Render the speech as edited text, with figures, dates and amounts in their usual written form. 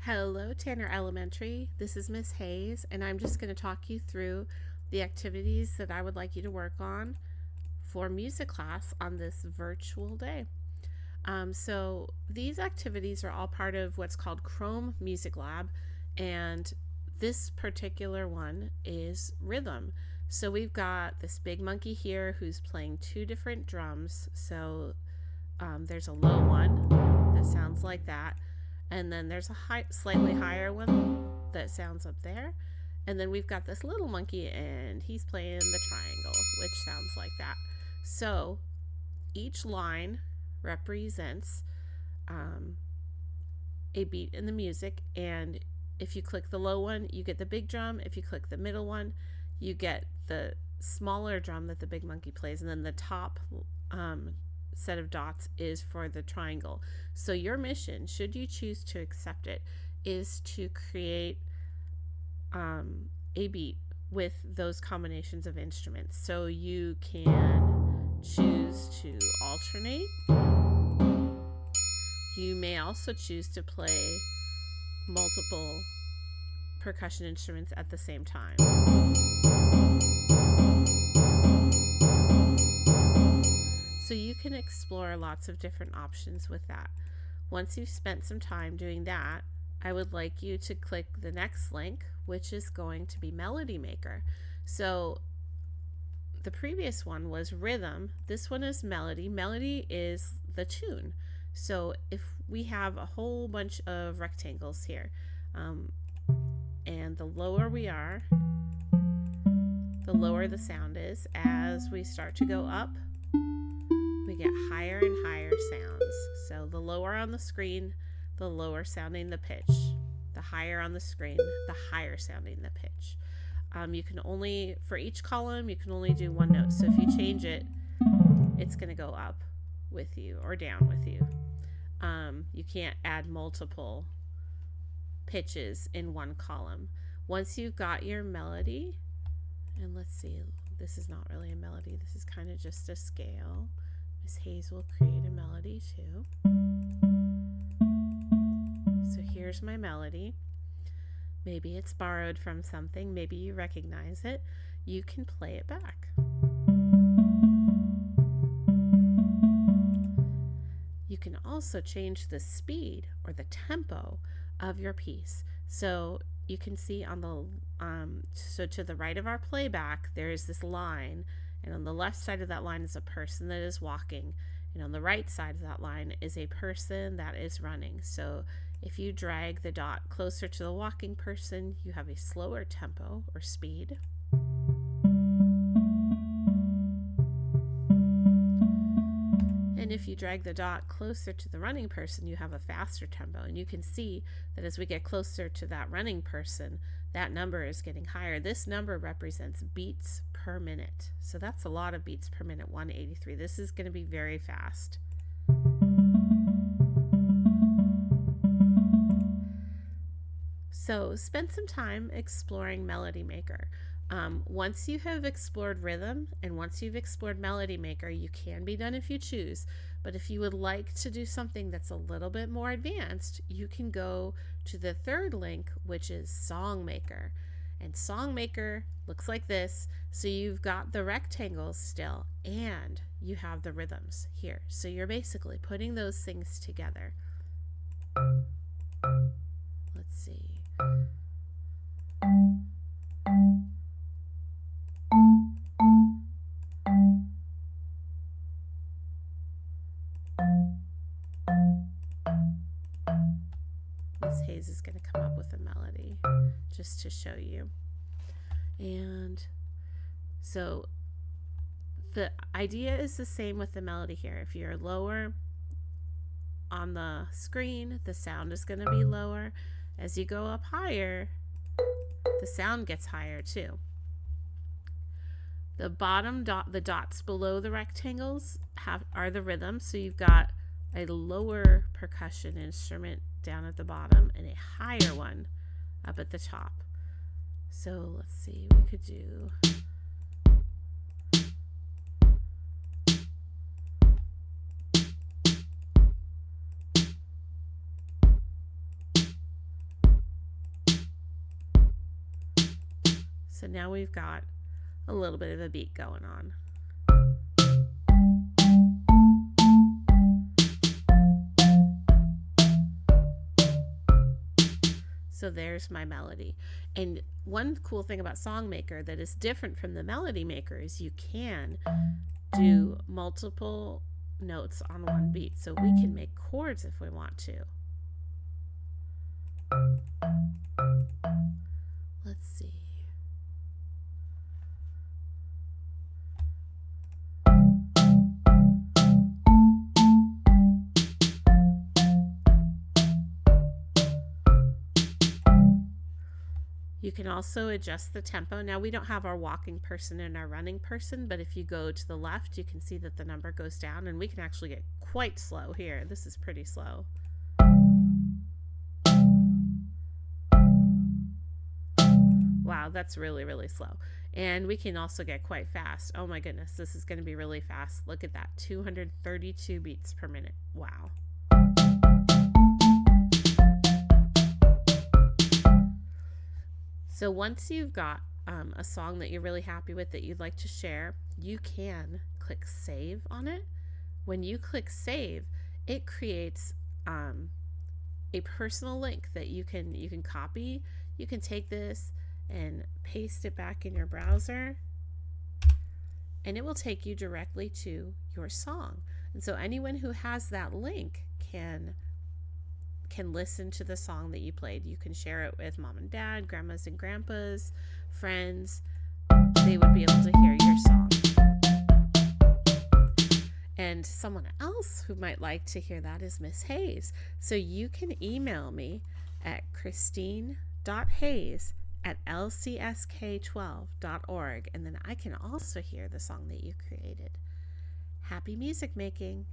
Hello, Tanner Elementary. This is Miss Hayes, and I'm just going to talk you through the activities that I would like you to work on for music class on this virtual day. So these activities are all part of what's called Chrome Music Lab, and this particular one is rhythm. So we've got this big monkey here who's playing two different drums. So there's a low one that sounds like that, and then there's a slightly higher one that sounds up there, and then we've got this little monkey and he's playing the triangle, which sounds like that. So each line represents a beat in the music, and if you click the low one, you get the big drum. If you click the middle one, you get the smaller drum that the big monkey plays, and then the top set of dots is for the triangle. So your mission, should you choose to accept it, is to create a beat with those combinations of instruments. So you can choose to alternate. You may also choose to play multiple percussion instruments at the same time. So you can explore lots of different options with that. Once you've spent some time doing that, I would like you to click the next link, which is going to be Melody Maker. So the previous one was rhythm. This one is melody. Melody is the tune. So if we have a whole bunch of rectangles here, and the lower we are, the lower the sound is. As we start to go up, we get higher and higher sounds. So the lower on the screen, the lower sounding the pitch. The higher on the screen, the higher sounding the pitch. You can only, for each column, you can only do one note. So if you change it, it's going to go up with you or down with you. You can't add multiple pitches in one column. Once you've got your melody, and let's see, this is not really a melody. This is kind of just a scale. Miss Hayes will create a melody too. So here's my melody. Maybe it's borrowed from something. Maybe you recognize it. You can play it back. You can also change the speed or the tempo of your piece. So you can see on the so to the right of our playback, there is this line, and on the left side of that line is a person that is walking, and on the right side of that line is a person that is running. So if you drag the dot closer to the walking person, you have a slower tempo or speed. And if you drag the dot closer to the running person, you have a faster tempo. And you can see that as we get closer to that running person, that number is getting higher. This number represents beats per minute. So that's a lot of beats per minute, 183. This is going to be very fast. So spend some time exploring Melody Maker. Once you have explored rhythm and once you've explored Melody Maker, you can be done if you choose. But if you would like to do something that's a little bit more advanced, you can go to the third link, which is Song Maker. And Song Maker looks like this. So you've got the rectangles still, and you have the rhythms here. So you're basically putting those things together. Let's see. Miss Hayes is going to come up with a melody just to show you. And so the idea is the same with the melody here. If you're lower on the screen, the sound is going to be lower. As you go up higher, the sound gets higher too. The bottom dot, the dots below the rectangles are the rhythms. So you've got a lower percussion instrument down at the bottom and a higher one up at the top. So let's see, we could do So now we've got a little bit of a beat going on. So there's my melody. And one cool thing about Songmaker that is different from the Melody Maker is you can do multiple notes on one beat. So we can make chords if we want to. Let's see. You can also adjust the tempo. Now we don't have our walking person and our running person, but if you go to the left, you can see that the number goes down, and we can actually get quite slow here. This is pretty slow. Wow, that's really, really slow. And we can also get quite fast. Oh my goodness, this is going to be really fast. Look at that, 232 beats per minute. Wow. So once you've got a song that you're really happy with that you'd like to share, you can click save on it. When you click save, it creates a personal link that you can copy. You can take this and paste it back in your browser, and it will take you directly to your song. And so anyone who has that link can listen to the song that you played. You can share it with mom and dad, grandmas and grandpas, friends. They would be able to hear your song. And someone else who might like to hear that is Miss Hayes. So you can email me at christine.hayes@lcsk12.org, and then I can also hear the song that you created. Happy music making!